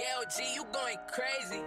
G, you going crazy.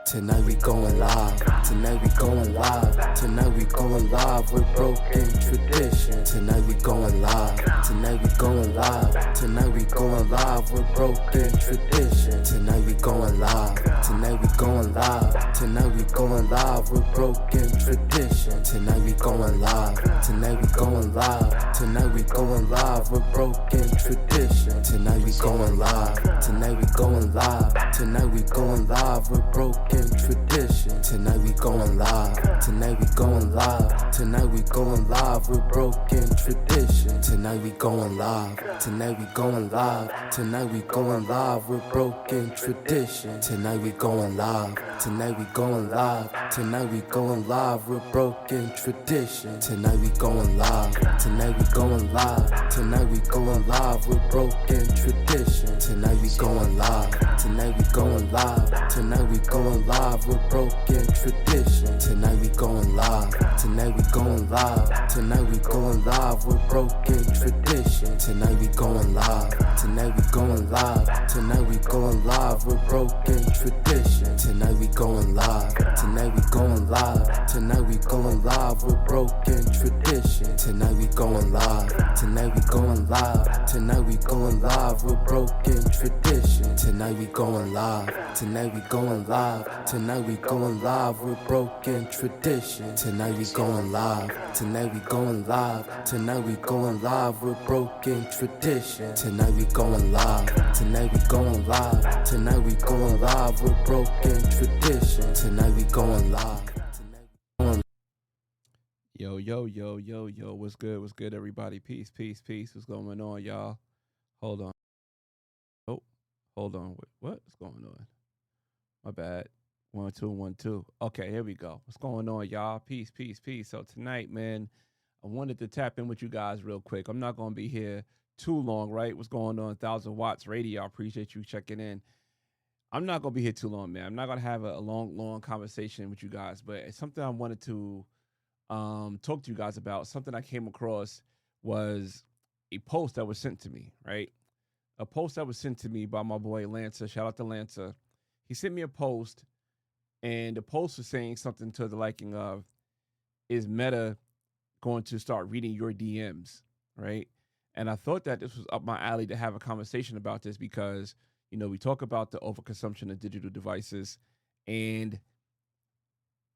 Tonight we going live, tonight we going live, tonight we going live with broken tradition. Tonight we going live, tonight we going live, tonight we going live with broken tradition. Tonight we going live, tonight we going live, tonight we going live with broken tradition. Tonight we going live, tonight we going live, tonight we going live with broken tradition. Tonight we going live, tonight we going live, tonight we going live with broken tradition. Tonight we going live, tonight we going live, tonight we going live with broken tradition. Tonight we going live, tonight we going live, tonight we going live with broken tradition. Tonight we going live, tonight we going live, tonight we going live with broken tradition. Tonight we going live, tonight we going live, tonight we going live with broken tradition. Tonight we going live, tonight we going live, tonight we going live with broken tradition. Tonight we going live, tonight we going live, tonight we going live with broken tradition. Tonight we going live, tonight we going live, tonight we going live with broken tradition. Tonight we going live, tonight we going live, tonight we going live with broken tradition. Tonight we going live, tonight we going live, tonight we going live with broken tradition. Tonight we going live, tonight we going live, tonight we going live with broken tradition. Tonight we going live, tonight we going live, tonight we going live with broken tradition. Tonight we going live, tonight we going live, tonight we going live with broken tradition. Tonight we going live. Yo, what's good, everybody? Peace. What's going on, y'all? Hold on. Oh, hold on. What's going on? My bad. 1, 2, 1, 2. Okay, here we go. What's going on, y'all? Peace. So tonight, man, I wanted to tap in with you guys real quick. I'm not going to be here too long, right? What's going on? 1000 Watts Radio. I appreciate you checking in. I'm not going to be here too long, man. I'm not going to have a long conversation with you guys, but it's something I wanted to talk to you guys about. Something I came across was a post that was sent to me, right? A post that was sent to me by my boy Lancer. Shout out to Lancer. He sent me a post, and the post was saying something to the liking of, is Meta going to start reading your DMs, right? And I thought that this was up my alley to have a conversation about this because, you know, we talk about the overconsumption of digital devices, and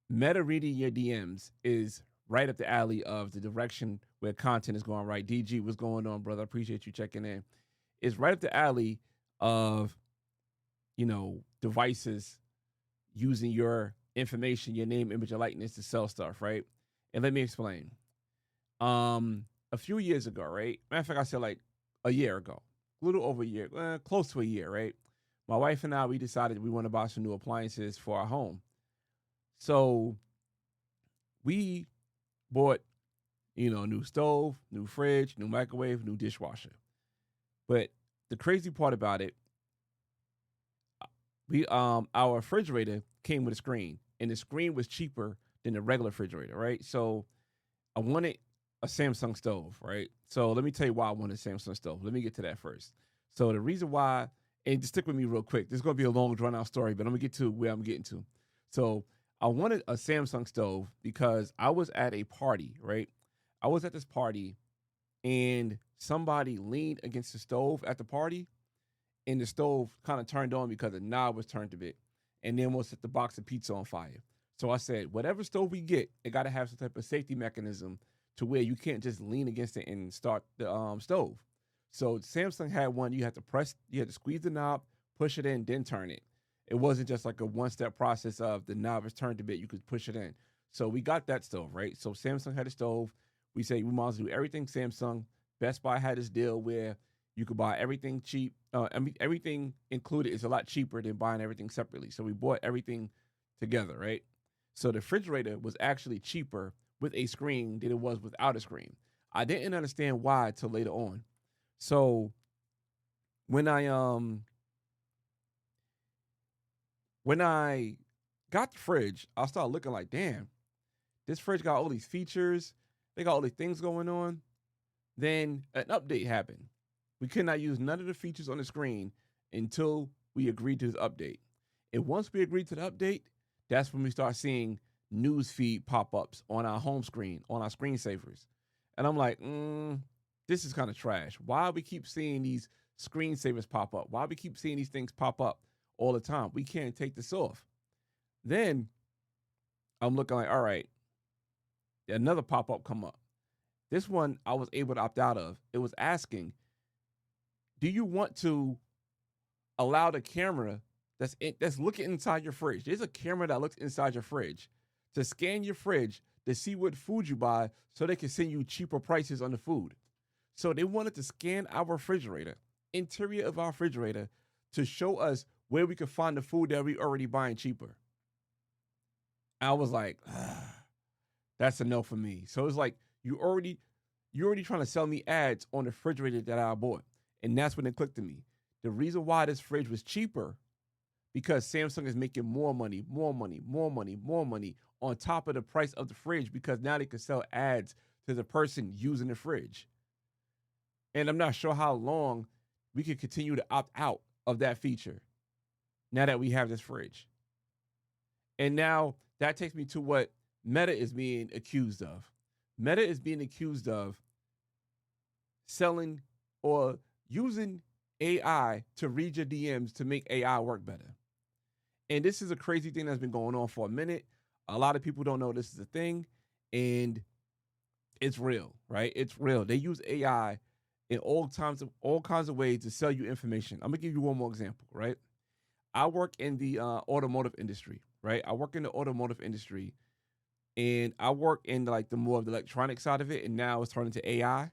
Meta reading your DMs is right up the alley of the direction where content is going, right? DG, what's going on, brother? I appreciate you checking in. It's right up the alley of, you know, devices using your information, your name, image, and likeness to sell stuff, right? And let me explain. A few years ago, right? Matter of fact, I said like a year ago, a little over a year, close to a year, right? My wife and I, we decided we want to buy some new appliances for our home. So we bought, you know, a new stove, new fridge, new microwave, new dishwasher. But the crazy part about it, our refrigerator came with a screen, and the screen was cheaper than the regular refrigerator, right? So I wanted a Samsung stove, right? So let me tell you why I wanted a Samsung stove. Let me get to that first. So the reason why, and just stick with me real quick. This is going to be a long, drawn-out story, but I'm going to get to where I'm getting to. So I wanted a Samsung stove because I was at a party, right? I was at this party, and somebody leaned against the stove at the party, and the stove kind of turned on because the knob was turned a bit, and then we'll set the box of pizza on fire. So I said, whatever stove we get, it got to have some type of safety mechanism to where you can't just lean against it and start the stove. So Samsung had one. You had to squeeze the knob, push it in, then turn it. It wasn't just like a one-step process of the knob is turned a bit, you could push it in. So we got that stove, right? So Samsung had a stove. We say we might as well do everything Samsung. Best Buy had this deal where you could buy everything cheap. Everything included is a lot cheaper than buying everything separately. So we bought everything together, right? So the refrigerator was actually cheaper with a screen than it was without a screen. I didn't understand why till later on. So when I got the fridge, I started looking like, damn, this fridge got all these features. They got all these things going on. Then an update happened. We could not use none of the features on the screen until we agreed to this update. And once we agreed to the update, that's when we start seeing news feed pop-ups on our home screen, on our screensavers. And I'm like, this is kind of trash. Why we keep seeing these screensavers pop up? Why we keep seeing these things pop up all the time? We can't take this off. Then I'm looking like, all right, another pop-up come up. This one I was able to opt out of. It was asking, do you want to allow the camera that's looking inside your fridge? There's a camera that looks inside your fridge to scan your fridge to see what food you buy so they can send you cheaper prices on the food. So they wanted to scan our refrigerator, interior of our refrigerator, to show us where we could find the food that we already buying cheaper. I was like, that's a no for me. So it's like you're already trying to sell me ads on the refrigerator that I bought. And that's when it clicked to me. The reason why this fridge was cheaper, because Samsung is making more money on top of the price of the fridge, because now they can sell ads to the person using the fridge. And I'm not sure how long we can continue to opt out of that feature now that we have this fridge. And now that takes me to what Meta is being accused of. Meta is being accused of selling or using AI to read your DMs to make AI work better. And this is a crazy thing that's been going on for a minute. A lot of people don't know this is a thing, and it's real, right? It's real. They use AI in all kinds of ways to sell you information. I'm gonna give you one more example, right? I work in the automotive industry, right? I work in the automotive industry, and I work in like the more of the electronic side of it, and now it's turning to AI.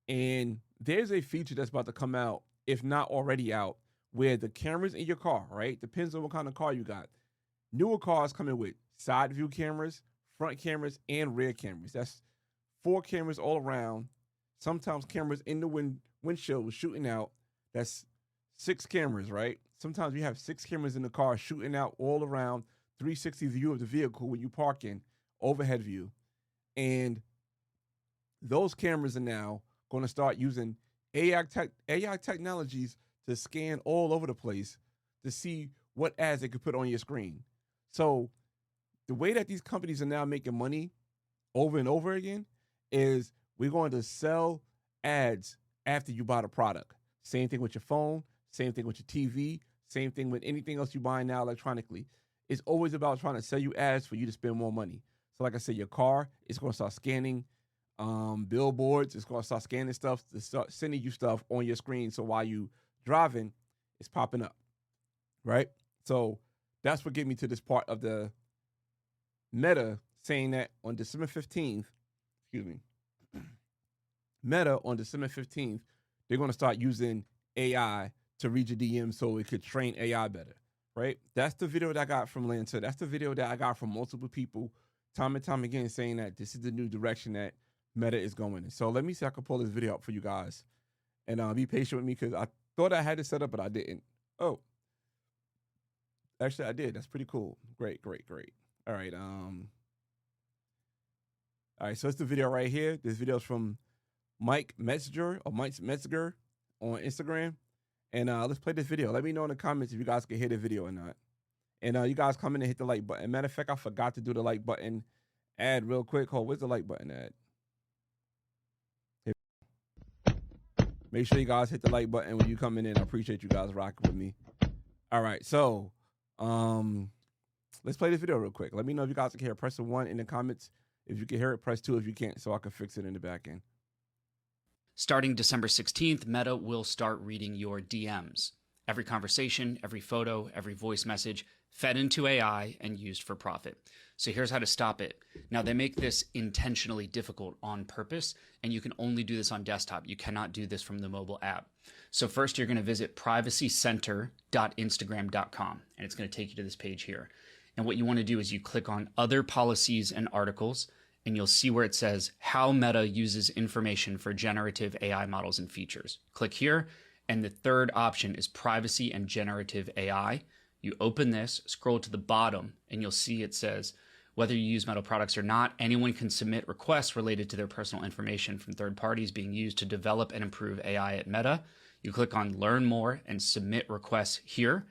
And there's a feature that's about to come out, if not already out, where the cameras in your car, right? Depends on what kind of car you got. Newer cars coming with side view cameras, front cameras, and rear cameras. That's 4 cameras all around. Sometimes cameras in the windshield shooting out. That's 6 cameras, right? Sometimes we have 6 cameras in the car shooting out all around, 360 view of the vehicle when you park in, overhead view. And those cameras are now going to start using AI technologies to scan all over the place to see what ads they could put on your screen. So the way that these companies are now making money over and over again is we're going to sell ads after you buy the product. Same thing with your phone, same thing with your TV, same thing with anything else you buy now electronically. It's always about trying to sell you ads for you to spend more money. So like I said, your car is going to start scanning billboards. It's going to start scanning stuff to start sending you stuff on your screen. So while you driving, it's popping up, right? So that's what gave me to this part of the Meta saying that on December 15th, Meta on December 15th, they're going to start using AI to read your DMs so it could train AI better, right? That's the video that I got from Lanta. That's the video that I got from multiple people time and time again saying that this is the new direction that Meta is going in. So let me see if I can pull this video up for you guys. And be patient with me because I thought I had it set up, but I didn't. Oh, actually I did. That's pretty cool. Great. All right. All right. So it's the video right here. This video is from Mike Metzger on Instagram. And let's play this video. Let me know in the comments if you guys can hear the video or not. And you guys come in and hit the like button. Matter of fact, I forgot to do the like button ad real quick. Hold, where's the like button ad? Make sure you guys hit the like button when you come in. I appreciate you guys rocking with me. All right, so let's play this video real quick. Let me know if you guys can hear it. Press the 1 in the comments. If you can hear it, press 2 if you can't, so I can fix it in the back end. Starting December 16th, Meta will start reading your DMs. Every conversation, every photo, every voice message fed into AI and used for profit. So here's how to stop it. Now, they make this intentionally difficult on purpose, and you can only do this on desktop. You cannot do this from the mobile app. So first, you're going to visit privacycenter.instagram.com, and it's going to take you to this page here. And what you want to do is you click on Other Policies and Articles, and you'll see where it says How Meta Uses Information for Generative AI Models and Features. Click here, and the third option is Privacy and Generative AI. You open this, scroll to the bottom, and you'll see it says, Whether you use Meta products or not, anyone can submit requests related to their personal information from third parties being used to develop and improve AI at Meta. You click on Learn More and Submit Requests here,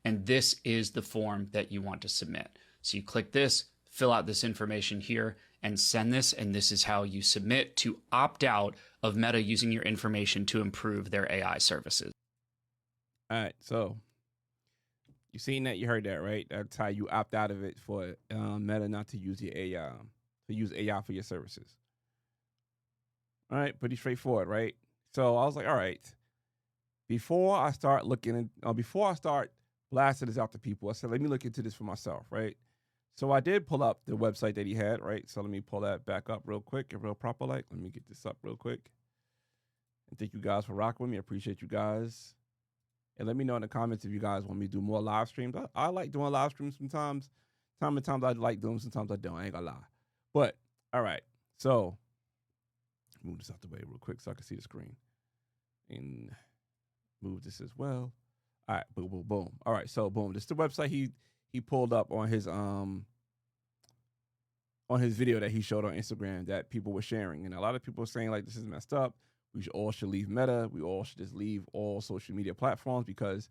and this is the form that you want to submit. So you click this, fill out this information here, and send this, and this is how you submit to opt out of Meta using your information to improve their AI services. All right, so you seen that, you heard that, right? That's how you opt out of it for Meta not to use your AI, to use AI for your services. All right, pretty straightforward, right? So I was like, all right, before I start before I start blasting this out to people, I said, let me look into this for myself, right? So I did pull up the website that he had, right? So let me pull that back up real quick and real proper like. Let me get this up real quick. And thank you guys for rocking with me. I appreciate you guys. And let me know in the comments if you guys want me to do more live streams. I like doing live streams sometimes. Sometimes I like doing them, sometimes I don't. I ain't gonna lie. But, all right. So, move this out the way real quick so I can see the screen. And move this as well. All right, boom, boom, boom. All right, so boom. This is the website he pulled up on his video that he showed on Instagram that people were sharing. And a lot of people were saying, like, this is messed up. We all should leave Meta. We all should just leave all social media platforms because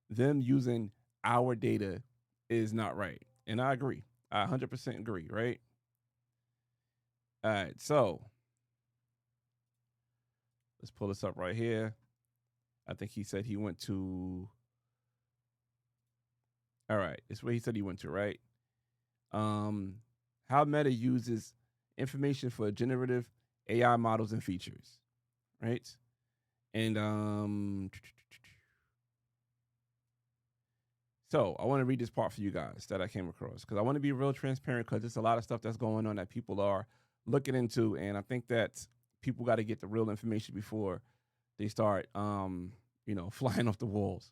them using our data is not right. And I agree. I 100% agree, right? All right, so let's pull this up right here. I think he said he went to, all right, it's where he said he went to, right? How Meta uses information for generative AI models and features, right? And so I want to read this part for you guys that I came across because I want to be real transparent because there's a lot of stuff that's going on that people are looking into, and I think that people got to get the real information before they start, flying off the walls.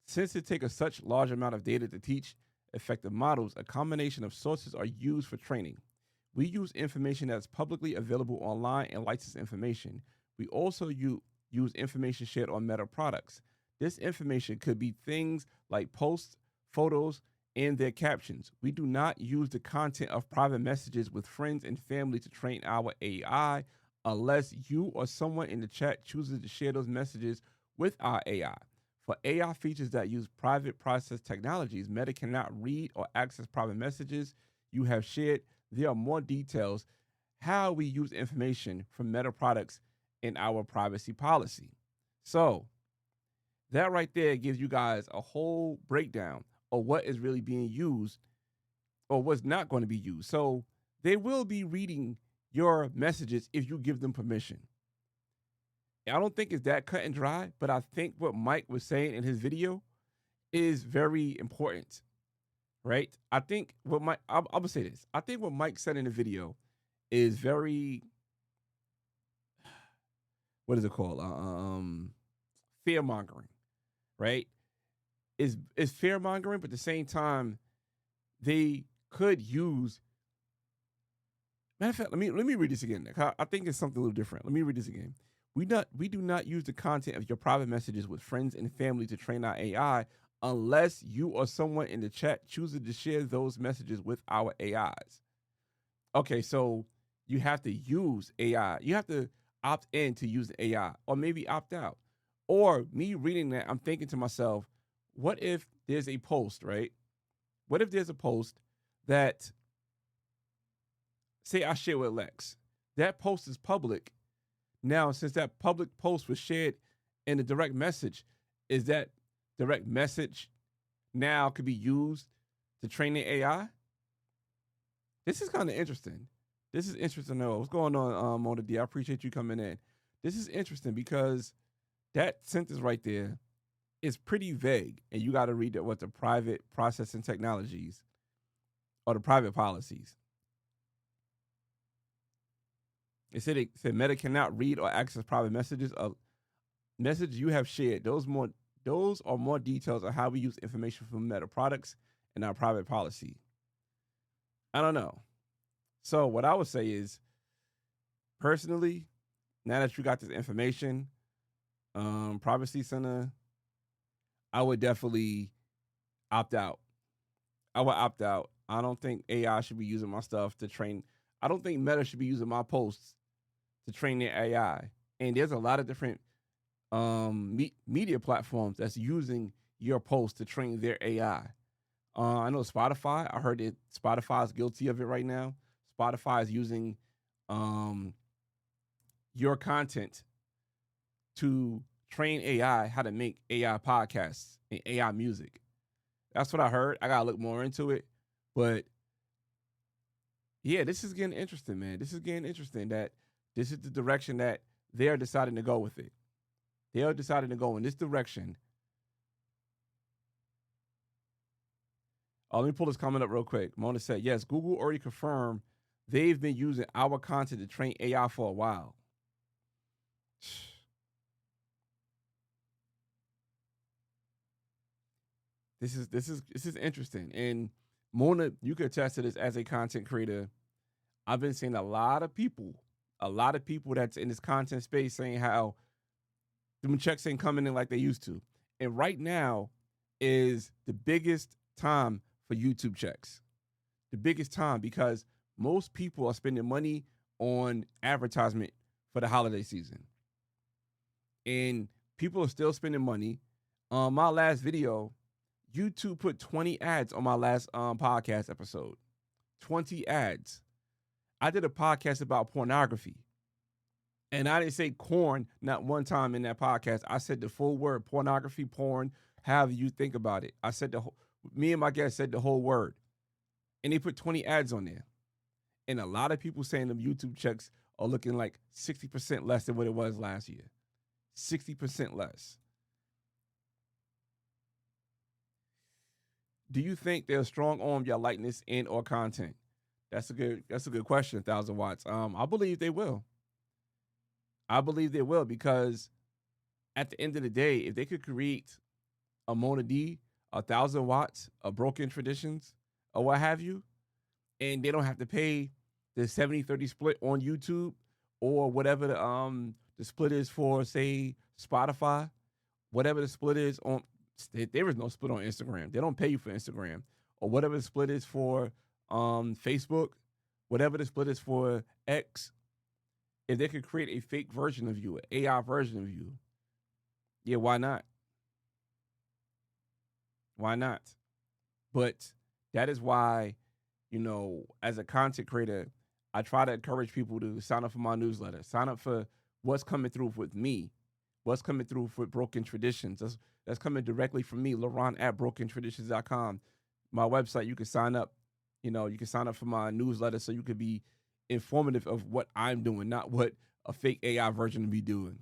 Since it takes such large amount of data to teach effective models, a combination of sources are used for training. We use information that's publicly available online and licensed information. We also use information shared on Meta products. This information could be things like posts, photos, and their captions. We do not use the content of private messages with friends and family to train our AI unless you or someone in the chat chooses to share those messages with our AI. For AI features that use private process technologies, Meta cannot read or access private messages you have shared. There are more details how we use information from Meta products in our privacy policy. So that right there gives you guys a whole breakdown of what is really being used or what's not going to be used. So they will be reading your messages if you give them permission. I don't think it's that cut and dry, but I think what Mike was saying in his video is very important, right? I think what I'm gonna say this. I think what Mike said in the video is very, what is it called? Fear mongering, right? Is fear mongering, but at the same time, they could use. Matter of fact, let me read this again. I think it's something a little different. Let me read this again. We do not use the content of your private messages with friends and family to train our AI unless you or someone in the chat chooses to share those messages with our AIs. Okay, so you have to use AI. You have to opt in to use the AI or maybe opt out. Or me reading that, I'm thinking to myself, what if there's a post, right? What if there's a post that, say I share with Lex. That post is public. Now, since that public post was shared in a direct message, is that direct message now could be used to train the AI? This is kind of interesting. This is interesting to know. What's going on, Mona D? I appreciate you coming in. This is interesting because that sentence right there is pretty vague, and you got to read what the private processing technologies or the private policies. It said Meta cannot read or access private messages. A message you have shared. Those are more details on how we use information from Meta products and our private policy. I don't know. So what I would say is, personally, now that you got this information, Privacy Center, I would definitely opt out. I would opt out I don't think AI should be using my stuff to train. I don't think Meta should be using my posts to train their AI. And there's a lot of different media platforms that's using your post to train their AI. I know Spotify. I heard that Spotify is guilty of it right now. Spotify is using your content to train AI how to make AI podcasts and AI music. That's what I heard. I gotta look more into it. But yeah, this is getting interesting, man. This is getting interesting that this is the direction that they're deciding to go with it. They are deciding to go in this direction. Let me pull this comment up real quick. Mona said, yes, Google already confirmed they've been using our content to train AI for a while. This is interesting. And Mona, you can attest to this as a content creator. I've been seeing a lot of people that's in this content space saying how the checks ain't coming in like they used to. And right now is the biggest time for YouTube checks. The biggest time, because most people are spending money on advertisement for the holiday season. And people are still spending money. My last video, YouTube put 20 ads on my last podcast episode. 20 ads. I did a podcast about pornography. And I didn't say corn not one time in that podcast. I said the full word, pornography, porn, however you think about it. I said me and my guest said the whole word. And they put 20 ads on there. And a lot of people saying them YouTube checks are looking like 60% less than what it was last year. 60% less. Do you think they're strong on your likeness and or content? That's a good question, 1,000 watts. I believe they will. I believe they will, because at the end of the day, if they could create a Mona D, 1,000 watts, a Broken Traditions, or what have you, and they don't have to pay the 70-30 split on YouTube or whatever the split is for, say, Spotify, whatever the split is on. There is no split on Instagram. They don't pay you for Instagram. Or whatever the split is for Facebook, whatever the split is for X. If they could create a fake version of you, an AI version of you, yeah, why not? Why not? But that is why, as a content creator, I try to encourage people to sign up for my newsletter, sign up for what's coming through with me, what's coming through for Broken Traditions. That's coming directly from me, Leron at brokentraditions.com. My website, you can sign up. You can sign up for my newsletter so you could be informative of what I'm doing, not what a fake AI version will be doing.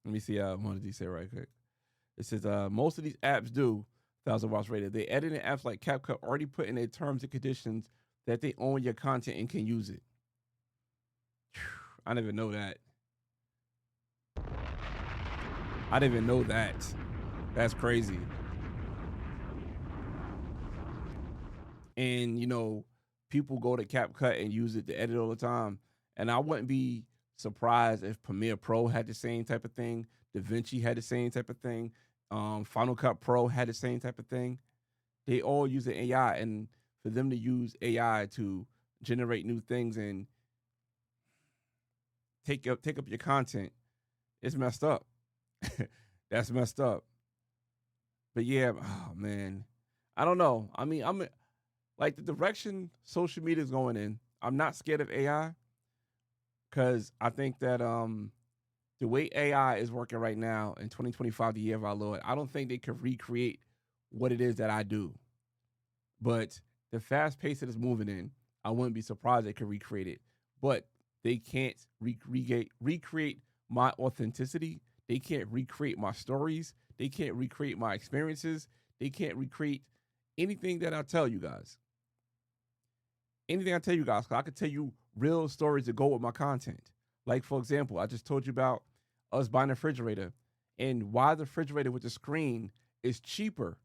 Let me see what did he say right quick. It says most of these apps do 1,000 watts rated. They editing apps like CapCut already put in their terms and conditions that they own your content and can use it. I didn't even know that. I didn't even know that. That's crazy. And, people go to CapCut and use it to edit all the time. And I wouldn't be surprised if Premiere Pro had the same type of thing. DaVinci had the same type of thing. Final Cut Pro had the same type of thing. They all use the AI. And for them to use AI to generate new things and take up your content, it's messed up. That's messed up. But yeah, oh man, I don't know. I mean, I'm like the direction social media is going in. I'm not scared of AI because I think that the way AI is working right now in 2025, the year of our Lord, I don't think they could recreate what it is that I do. But the fast pace that it's moving in, I wouldn't be surprised they could recreate it. But they can't recreate my authenticity. They can't recreate my stories. They can't recreate my experiences. They can't recreate anything that I tell you guys. Anything I tell you guys, 'cause I could tell you real stories that go with my content. Like, for example, I just told you about us buying a refrigerator and why the refrigerator with the screen is cheaper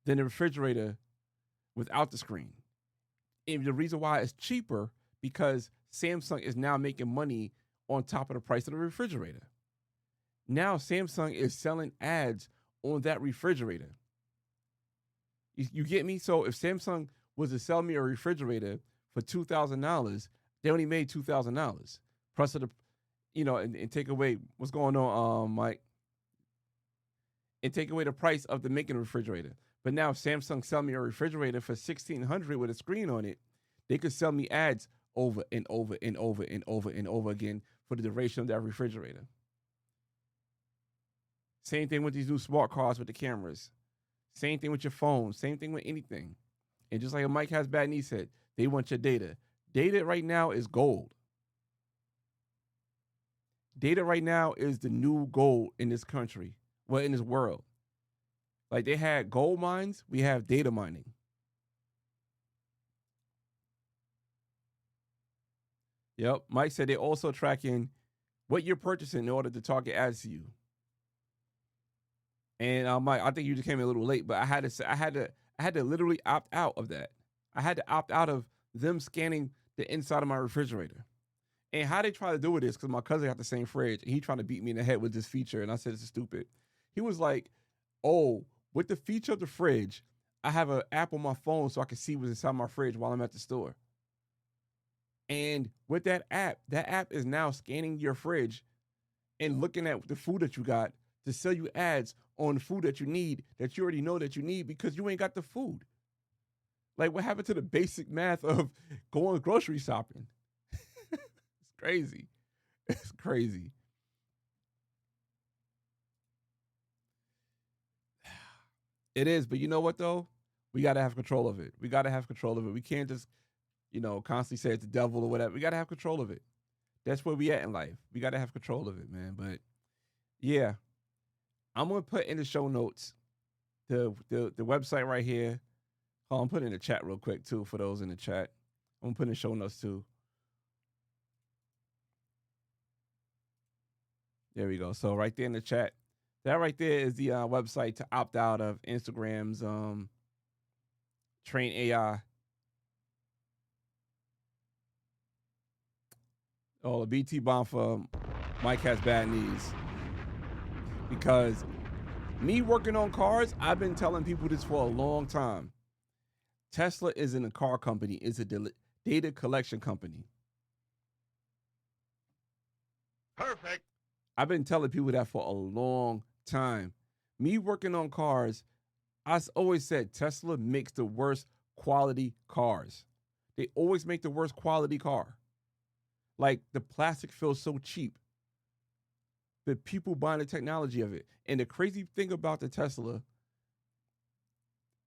than the refrigerator without the screen. And the reason why it's cheaper, because Samsung is now making money on top of the price of the refrigerator. Now Samsung is selling ads on that refrigerator. You get me? So if Samsung was to sell me a refrigerator for $2,000, they only made $2,000. Plus of the, and take away what's going on, Mike, and take away the price of the making a refrigerator. But now if Samsung sell me a refrigerator for $1,600 with a screen on it, they could sell me ads over and over and over and over and over again for the duration of that refrigerator. Same thing with these new smart cars with the cameras. Same thing with your phone. Same thing with anything. And just like Mike Has Bad Knee said, they want your data. Data right now is gold. Data right now is the new gold in this country. Well, in this world. Like they had gold mines, we have data mining. Yep. Mike said they're also tracking what you're purchasing in order to target ads to you. And Mike, I think you just came in a little late, but I had to literally opt out of that. I had to opt out of them scanning the inside of my refrigerator. And how they try to do it is because my cousin got the same fridge and he trying to beat me in the head with this feature. And I said, this is stupid. He was like, oh, with the feature of the fridge, I have an app on my phone so I can see what's inside my fridge while I'm at the store. And with that app is now scanning your fridge and looking at the food that you got to sell you ads on the food that you need, that you already know that you need because you ain't got the food. Like what happened to the basic math of going grocery shopping? It's crazy. It's crazy. It is, but you know what though? We got to have control of it. We got to have control of it. We can't just, constantly say it's the devil or whatever. We got to have control of it. That's where we at in life. We got to have control of it, man. But yeah, I'm going to put in the show notes the website right here. Oh, I'm putting in the chat real quick too for those in the chat. I'm going to put in the show notes too. There we go. So right there in the chat, that right there is the website to opt out of Instagram's Train AI. Oh, the BT bomb for Mike Has Bad Knees. Because me working on cars, I've been telling people this for a long time. Tesla isn't a car company, it's a data collection company. Perfect. I've been telling people that for a long time. Me working on cars, I always said Tesla makes the worst quality cars. They always make the worst quality car. Like the plastic feels so cheap. The people buying the technology of it. And the crazy thing about the Tesla,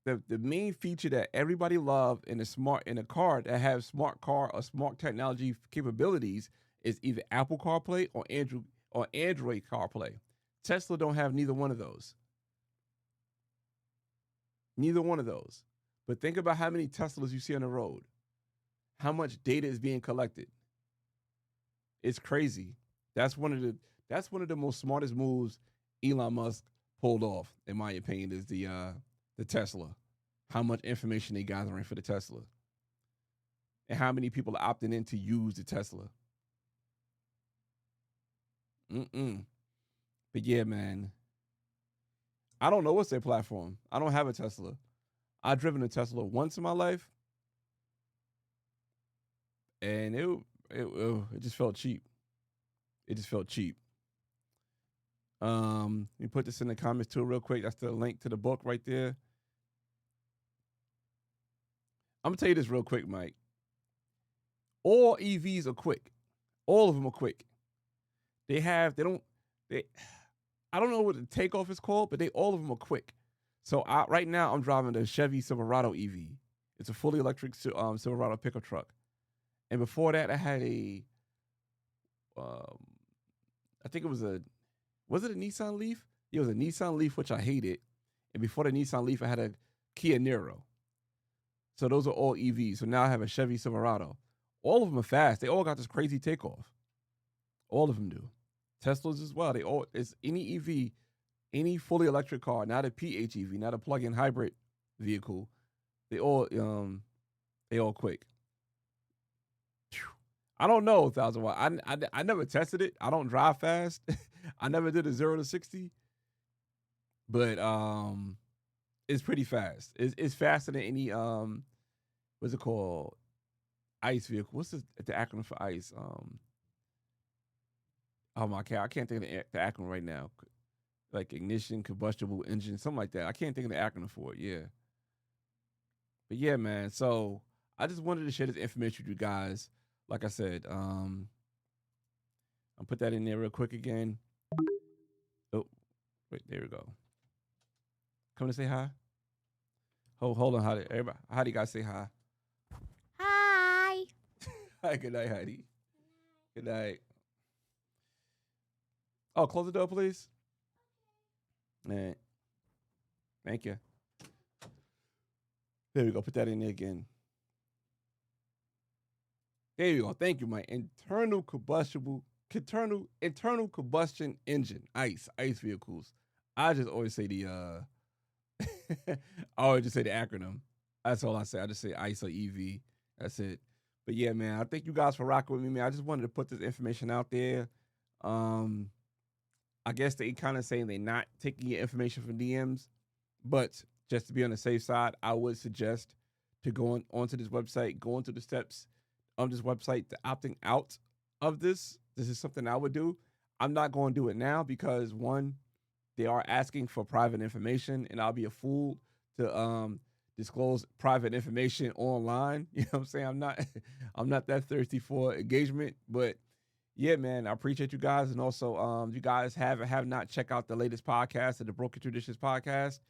the main feature that everybody loved in a car that has smart car or smart technology capabilities is either Apple CarPlay or Android CarPlay. Tesla don't have neither one of those. Neither one of those. But think about how many Teslas you see on the road. How much data is being collected. It's crazy. That's one of the most smartest moves Elon Musk pulled off, in my opinion, is the Tesla. How much information they gathering for the Tesla. And how many people are opting in to use the Tesla. But yeah, man. I don't know what's their platform. I don't have a Tesla. I've driven a Tesla once in my life. And it just felt cheap. It just felt cheap. Let me put this in the comments too real quick. That's the link to the book right there. I'm going to tell you this real quick, Mike. All EVs are quick. All of them are quick. I don't know what the takeoff is called, but all of them are quick. So right now I'm driving the Chevy Silverado EV. It's a fully electric Silverado pickup truck. And before that, I had I think it was it a Nissan Leaf? It was a Nissan Leaf, which I hated. And before the Nissan Leaf, I had a Kia Niro. So those are all EVs. So now I have a Chevy Silverado. All of them are fast. They all got this crazy takeoff. All of them do. Teslas as well. It's any EV, any fully electric car, not a PHEV, not a plug-in hybrid vehicle. They all quick. I don't know 1,000 watt. I never tested it. I don't drive fast. I never did a 0 to 60. but it's pretty fast. It's faster than any what's it called? ICE vehicle. What's the acronym for ICE? Oh my god, I can't think of the acronym right now. Like ignition, combustible engine, something like that. I can't think of the acronym for it. Yeah, but yeah, man. So I just wanted to share this information with you guys. Like I said, I'll put that in there real quick again. Oh, wait, there we go. Come to say hi. Hold on, how do you guys say hi? Hi. Hi, good night, Heidi. Good night. Oh, close the door, please. All right. Thank you. There we go. Put that in there again. There you go. Thank you, my internal combustion engine, ICE vehicles. I just always say I always just say the acronym. That's all I say. I just say ICE or EV. That's it. But yeah, man, I thank you guys for rocking with me, man. I just wanted to put this information out there. I guess they kind of saying they're not taking your information from DMs, but just to be on the safe side, I would suggest to go onto this website, go into the steps of this website to opting out of this. This is something I would do. I'm not going to do it now because one, they are asking for private information, and I'll be a fool to disclose private information online. You know what I'm saying? I'm not that thirsty for engagement, but yeah, man, I appreciate you guys. And also, you guys have not checked out the latest podcast of the Broken Traditions podcast.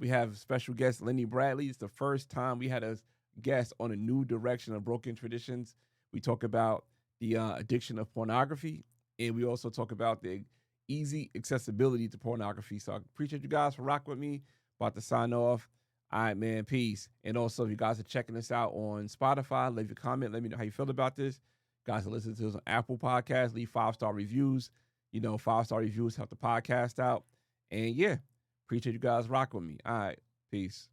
We have special guest Lenny Bradley. It's the first time we had a guest on a new direction of Broken Traditions. We talk about the addiction of pornography, and we also talk about the easy accessibility to pornography. So I appreciate you guys for rocking with me. About to sign off. All right, man, peace. And also, if you guys are checking this out on Spotify, leave a comment. Let me know how you feel about this. Guys, listen to this on Apple Podcasts. Leave 5-star reviews. 5-star reviews help the podcast out. And yeah, appreciate you guys rocking with me. All right, peace.